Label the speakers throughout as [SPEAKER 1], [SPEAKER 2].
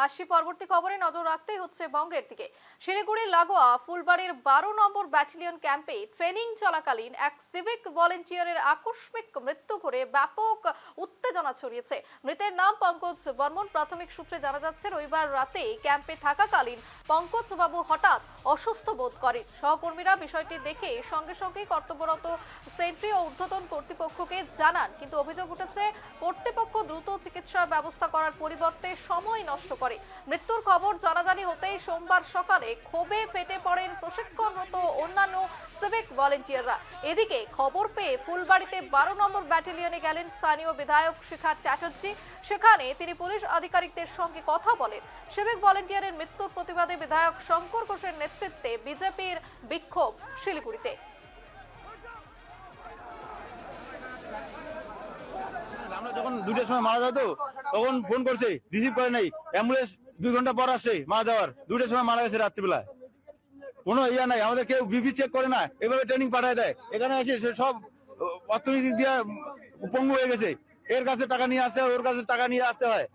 [SPEAKER 1] আসছি পরবর্তী খবরে নজর রাখতেই হচ্ছে বঙ্গের দিকে। শিলিগুড়ির লাগোয়া ফুলবাড়ির 12 নম্বর ব্যাটালিয়ন ক্যাম্পে ট্রেনিং চলাকালীন এক সিভিক ভলেন্টিয়ারের আকস্মিক মৃত্যু ঘটে ব্যাপক উত্তেজনা ছড়িয়েছে। মৃতের নাম পঙ্কজ বর্মন। প্রাথমিক সূত্রে জানা যাচ্ছে রবিবার রাতে ক্যাম্পে থাকাকালীন পঙ্কজ বাবু হঠাৎ অসুস্থ বোধ করেন। সহকর্মীরা বিষয়টি দেখে সঙ্গে সঙ্গেই কর্তব্যরত সেন্ট্রি ও ঊর্ধ্বতন কর্তৃপক্ষকে জানান, কিন্তু অভিযোগ উঠেছে কর্তৃপক্ষ দ্রুত চিকিৎসার ব্যবস্থা করার পরিবর্তে সময় নষ্ট করে। মৃত্যুর খবর জানাজানি হতেই সোমবার সকালে ক্ষোভে ফেটে পড়েন প্রশিক্ষণরত অন্যান্য সিভিক ভলেন্টিয়াররা। এদিকে খবর পেয়ে ফুলবাড়িতে 12 নম্বর ব্যাটালিয়নে গেলেন স্থানীয় বিধায়ক শিখা চ্যাটার্জি। সেখানে তিনি পুলিশ আধিকারিকদের সঙ্গে কথা বলেন। সিভিক ভলেন্টিয়ারের মৃত্যুর প্রতিবাদে বিধায়ক শঙ্কর ঘোষের নেতৃত্বে বিজেপির বিক্ষোভ শিলিগুড়িতে।
[SPEAKER 2] আমরা যখন 2টার সময় মারা যাতো তখন ফোন করছে, রিসিভ করে নাই। অ্যাম্বুলেন্স 2 ঘন্টা পর আসছে মারা যাওয়ার। 2টার সময় মারা গেছে রাত্রিবেলা। কোনো ইয়া নাই, আমাদের কেউ বিপি চেক করে না, এভাবে ট্রেনিং পাঠায় দেয়। এখানে এসে সব অর্থনীতি দিয়ে পঙ্গু হয়ে গেছে। এর কাছে টাকা নিয়ে আসতে হয়, ওর কাছে টাকা নিয়ে আসতে হয়।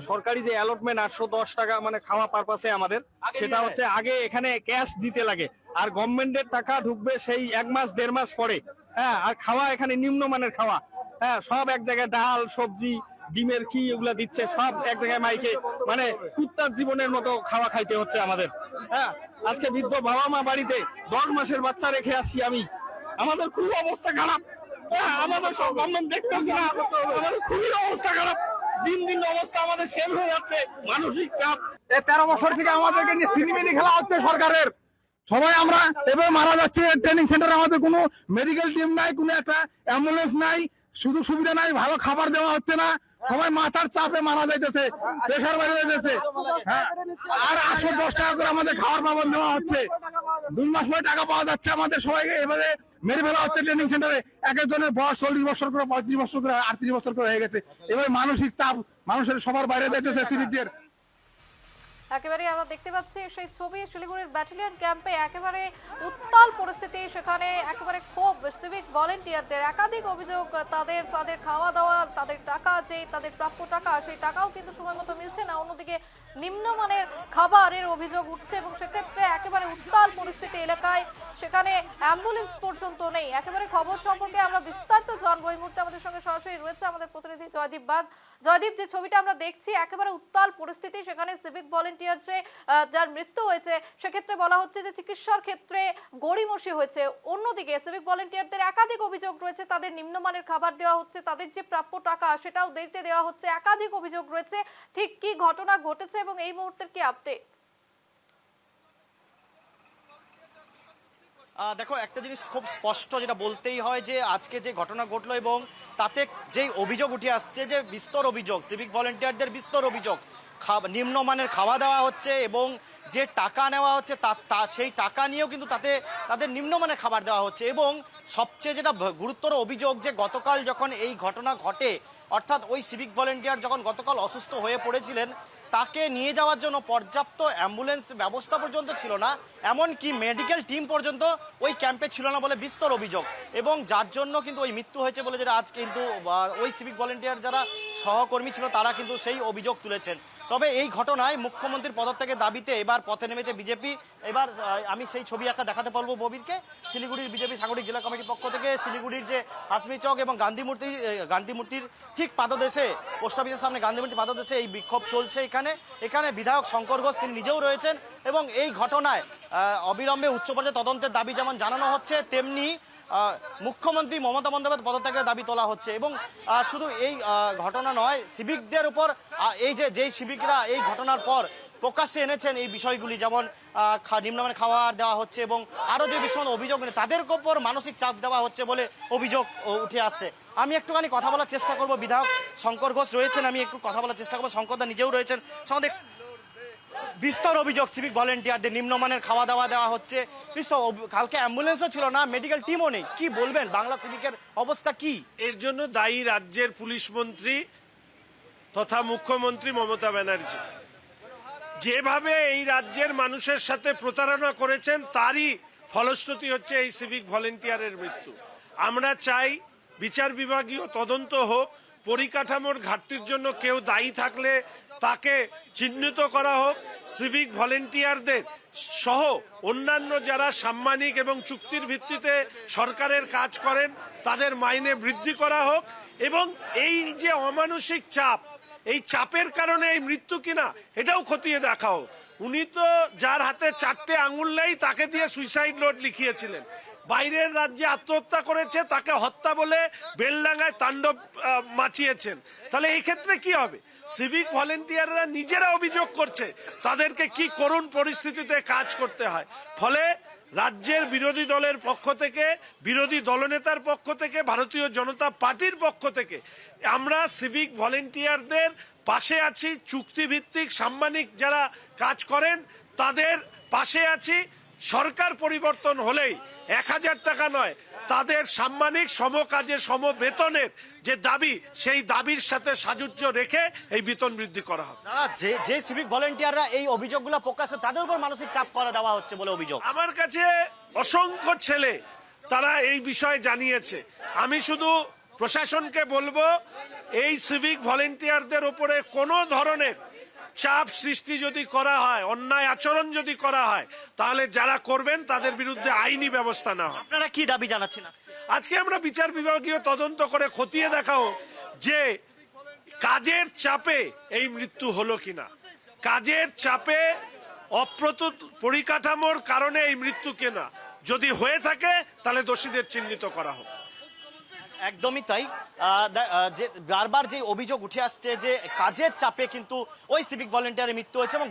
[SPEAKER 3] সরকারি যে অ্যালটমেন্ট 810 টাকা মানে খাওয়া পারপাসে আমাদের, সেটা হচ্ছে আগে এখানে ক্যাশ দিতে লাগে, আর গভর্নমেন্টের টাকা ঢুকবে সেই 1 মাস 1.5 মাস পরে। হ্যাঁ, আর খাওয়া এখানে নিম্নমানের খাওয়া। হ্যাঁ, সব এক জায়গায় ডাল সবজি ডিমের কি এগুলা দিচ্ছে, সব এক জায়গায় মাইকে, মানে কুত্তার জীবনের মতো খাওয়া খাইতে হচ্ছে আমাদের। হ্যাঁ, আজকে বৃদ্ধ বাবা মা বাড়িতে 10 মাসের বাচ্চা রেখে আসছি আমি। আমাদের খুব অবস্থা খারাপ। আমাদের সব গভর্নমেন্ট দেখতেছে না, আমাদের খুবই অবস্থা খারাপ। দিন দিন অবস্থা আমাদের শেষ হয়ে যাচ্ছে, মানসিক চাপ।
[SPEAKER 2] 13 বছর থেকে আমাদেরকে নিয়ে সিনেমিনি খেলা হচ্ছে সরকারের। সবাই আমরা এভাবে মারা যাচ্ছে। ট্রেনিং সেন্টারে আমাদের কোনো মেডিকেল টিম নাই, কোনো একটা অ্যাম্বুলেন্স নাই, সুযোগ সুবিধা নাই, ভালো খাবার দেওয়া হচ্ছে না। সবাই মাথার চাপে মারা যাইতেছে, প্রেশার বেড়ে যাইতেছে। হ্যাঁ, আর 810 টাকা করে আমাদের খাওয়ার পাবন দেওয়া হচ্ছে। 2 মাস পরে টাকা পাওয়া যাচ্ছে আমাদের। সবাইকে এভাবে মেরে ফেলা হচ্ছে ট্রেনিং সেন্টারে। এক একজনের বয়স 40 বছর করে, 35 বছর করে, 38 বছর করে হয়ে গেছে। এভাবে মানসিক চাপ মানুষের সবার বাইরে যাইতেছে সিভিকদের।
[SPEAKER 1] একেবারে আমরা দেখতে পাচ্ছি সেই ছবি শিলিগুড়ির ব্যাটালিয়ন ক্যাম্পে একেবারে উত্তাল পরিস্থিতি। সেখানে একেবারে ক্ষোভ সিভিক ভলেন্টিয়ারদের। একাধিক অভিযোগ, তাদের খাওয়া দাওয়া, তাদের টাকা, যে তাদের প্রাপ্য টাকা, সেই টাকাও কিন্তু সময় মতো মিলছে না। অন্যদিকে নিম্নমানের খাবারের অভিযোগ উঠছে এবং সেক্ষেত্রে একেবারে উত্তাল পরিস্থিতি এলাকায়। সেখানে অ্যাম্বুলেন্স পর্যন্ত নেই। একেবারে খবর সম্পর্কে আমরা বিস্তারিত জানবো। এই মুহূর্তে আমাদের সঙ্গে সরাসরি রয়েছে আমাদের প্রতিনিধি জয়দীপ বাগ। জয়দীপ, যে ছবিটা আমরা দেখছি একেবারে উত্তাল পরিস্থিতি, সেখানে সিভিক ভলেন্টিয়ার যার মৃত্যু হয়েছে সেক্ষেত্রে বলা হচ্ছে যে চিকিৎসার ক্ষেত্রে গড়িমসি হয়েছে। অন্যদিকে সিভিক ভলেন্টিয়ারদের একাধিক অভিযোগ রয়েছে, তাদের নিম্নমানের খাবার দেওয়া হচ্ছে, তাদের যে প্রাপ্য টাকা সেটাও দেরিতে দেওয়া হচ্ছে। একাধিক অভিযোগ রয়েছে। ঠিক কি ঘটনা ঘটেছে এবং এই মুহূর্তের কি আপডেট?
[SPEAKER 4] দেখো, একটা জিনিস খুব স্পষ্ট যেটা বলতেই হয় যে আজকে যে ঘটনা ঘটলো এবং তাতে যেই অভিযোগ উঠে আসছে, যে বিস্তর অভিযোগ, সিভিক ভলেন্টিয়ারদের বিস্তর অভিযোগ, নিম্নমানের খাওয়া দাওয়া হচ্ছে এবং যে টাকা নেওয়া হচ্ছে সেই টাকা নিয়েও কিন্তু তাদের নিম্নমানের খাবার দেওয়া হচ্ছে। এবং সবচেয়ে যেটা গুরুতর অভিযোগ, যে গতকাল যখন এই ঘটনা ঘটে, অর্থাৎ ওই সিভিক ভলেন্টিয়ার যখন গতকাল অসুস্থ হয়ে পড়েছিলেন, তাকে নিয়ে যাওয়ার জন্য পর্যাপ্ত অ্যাম্বুলেন্স ব্যবস্থা পর্যন্ত ছিল না, এমনকি মেডিকেল টিম পর্যন্ত ওই ক্যাম্পে ছিল না বলে বিস্তর অভিযোগ। এবং যার জন্য কিন্তু ওই মৃত্যু হয়েছে বলে যেটা আজ কিন্তু ওই সিভিক ভলেন্টিয়ার যারা সহকর্মী ছিল তারা কিন্তু সেই অভিযোগ তুলেছেন। তবে এই ঘটনায় মুখ্যমন্ত্রীর পদত্যাগের দাবিতে এবার পথে নেমেছে বিজেপি। এবার আমি সেই ছবি একটা দেখাতে পারবো ববিরকে। শিলিগুড়ির বিজেপি সাংগঠনিক জেলা কমিটির পক্ষ থেকে শিলিগুড়ির যে হাসমি চক এবং গান্ধী মূর্তির ঠিক পাদদেশে, পোস্ট অফিসের সামনে গান্ধী মূর্তির পাদদেশে এই বিক্ষোভ চলছে। এখানে বিধায়ক শঙ্কর ঘোষ তিনি নিজেও রয়েছেন এবং এই ঘটনায় অবিলম্বে উচ্চ পর্যায়ে তদন্তের দাবি যেমন জানানো হচ্ছে, তেমনি মুখ্যমন্ত্রী মমতা বন্দ্যোপাধ্যায়ের পদত্যাগের দাবি তোলা হচ্ছে। এবং শুধু এই ঘটনা নয়, সিভিকদের উপর এই যেই সিভিকরা এই ঘটনার পর প্রকাশ্যে এনেছেন এই বিষয়গুলি, যেমন নিম্নমানের খাবার দেওয়া হচ্ছে এবং আরও যে বিষয় অভিযোগ নেই, তাদের উপর মানসিক চাপ দেওয়া হচ্ছে বলে অভিযোগ উঠে আসছে। আমি একটুখানি কথা বলার চেষ্টা করব, বিধায়ক শঙ্কর ঘোষ রয়েছেন, আমি একটু কথা বলার চেষ্টা করবো। শঙ্করদা নিজেও রয়েছেন। আমাদের বিস্তর অভিযোগ, সিভিক ভলেন্টিয়ারদের নিম্নমানের খাওয়া দাওয়া দেওয়া হচ্ছে, বিস্তর। কালকে অ্যাম্বুলেন্সও ছিল না, মেডিকেল টিমও নেই। কি বলবেন, বাংলা সিভিকের অবস্থা কি?
[SPEAKER 5] এর জন্য দায়ী রাজ্যের পুলিশ মন্ত্রী তথা মুখ্যমন্ত্রী মমতা ব্যানার্জি। যেভাবে এই রাজ্যের মানুষের সাথে প্রতারণা করেছেন, তারই ফলশ্রুতি হচ্ছে এই সিভিক ভলেন্টিয়ারের মৃত্যু। আমরা চাই বিচার বিভাগীয় তদন্ত হোক। পরিকাঠামোর ঘাটতির জন্য কেউ দায়ী থাকলে তাকে চিহ্নিত করা হোক, সিভিক ভলেন্টিয়ারদের সহ অন্যান্য যারা সাম্মানিক এবং চুক্তির ভিত্তিতে সরকারের কাজ করেন তাদের মাইনে বৃদ্ধি করা হোক, এবং এই যে অমানসিক চাপ, এই চাপের কারণে এই মৃত্যু কিনা এটাও খতিয়ে দেখা হোক। উনি তো যার হাতে 4টে আঙুল নেই তাকে দিয়ে সুইসাইড নোট লিখিয়েছিলেন, বাইরের রাজ্যে আত্মহত্যা করেছে তাকে হত্যা বলে বেলডাঙ্গায় তাণ্ডব মাচিয়েছেন। তাহলে এই ক্ষেত্রে কি হবে? সিভিক ভলেন্টিয়াররা নিজেরা অভিযোগ করছে তাদেরকে কি করুণ পরিস্থিতিতে কাজ করতে হয়। ফলে রাজ্যের বিরোধী দলের পক্ষ থেকে, বিরোধী দলনেতার পক্ষ থেকে, ভারতীয় জনতা পার্টির পক্ষ থেকে আমরা সিভিক ভলেন্টিয়ারদের পাশে আছি। চুক্তিভিত্তিক সাম্মানিক যারা কাজ করেন তাদের পাশে আছি। সরকার পরিবর্তন হলেই 1000 টাকা নয়, তাদের সাম্মানিক সমকাজে সমবেতনের যে দাবি, সেই দাবির সাথে সাযুজ্য রেখে এই বেতন বৃদ্ধি করা হবে।
[SPEAKER 4] দাদা, যে সিভিক ভলেন্টিয়াররা এই অভিযোগগুলো প্রকাশে, তাদের উপর মানসিক চাপ করা দেওয়া হচ্ছে বলে অভিযোগ।
[SPEAKER 5] আমার কাছে অসংখ্য ছেলে তারা এই বিষয়ে জানিয়েছে। আমি শুধু প্রশাসনকে বলবো, এই সিভিক ভলেন্টিয়ারদের উপরে কোনো ধরনের চাপ সৃষ্টি যদি করা হয়, অন্যায় আচরণ যদি করা হয়, তাহলে যারা করবেন তাদের বিরুদ্ধে আইনি ব্যবস্থা নেওয়া হবে।
[SPEAKER 4] আপনারা কি দাবি জানাচ্ছেন?
[SPEAKER 5] আজকে আমরা বিচার বিভাগীয় তদন্ত করে খতিয়ে দেখাও যে কাজের চাপে এই মৃত্যু হলো কিনা, কাজের চাপে অপ্রতুল পরিকাঠামোর কারণে এই মৃত্যু কিনা। যদি হয়ে থাকে তাহলে দোষীদের চিহ্নিত করা হোক।
[SPEAKER 4] একদমই তাই। যে বারবার যে অভিযোগ উঠে আসছে যে কাজের চাপে কিন্তু ওই সিভিক ভলেন্টিয়ারের মৃত্যু হয়েছে, এবং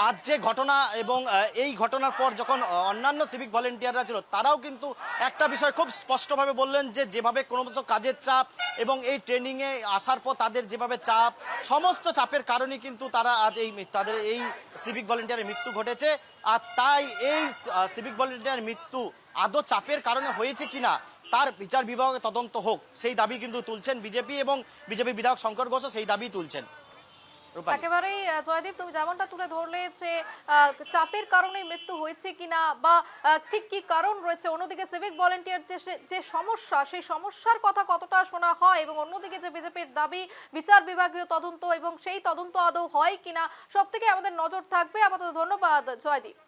[SPEAKER 4] আজ যে ঘটনা, এবং এই ঘটনার পর যখন অন্যান্য সিভিক ভলেন্টিয়াররা ছিল তারাও কিন্তু একটা বিষয় খুব স্পষ্টভাবে বললেন যে যেভাবে ক্রমশ কাজের চাপ এবং এই ট্রেনিংয়ে আসার পর তাদের যেভাবে চাপ, সমস্ত চাপের কারণে কিন্তু তারা আজ তাদের এই সিভিক ভলেন্টিয়ারের মৃত্যু ঘটেছে। আর তাই এই সিভিক ভলেন্টিয়ারের মৃত্যু আদৌ চাপের কারণে হয়েছে কিনা তার বিচার বিভাগে তদন্ত হোক, সেই দাবি কিন্তু তুলছেন বিজেপি, এবং বিজেপি বিধায়ক শঙ্কর ঘোষও সেই দাবি তুলছেন।
[SPEAKER 1] একেবারেই জয়দীপ, তুমি যেমনটা তুলে ধরলে যে চাপের কারণে মৃত্যু হয়েছে কিনা বা ঠিক কি কারণ রয়েছে, অন্যদিকে সিভিক ভলেন্টিয়ার যে সমস্যা, সেই সমস্যার কথা কতটা শোনা হয়, এবং অন্যদিকে যে বিজেপির দাবি বিচার বিভাগীয় তদন্ত, এবং সেই তদন্ত আদৌ হয় কিনা সব থেকে আমাদের নজর থাকবে। আপাতত ধন্যবাদ জয়দীপ।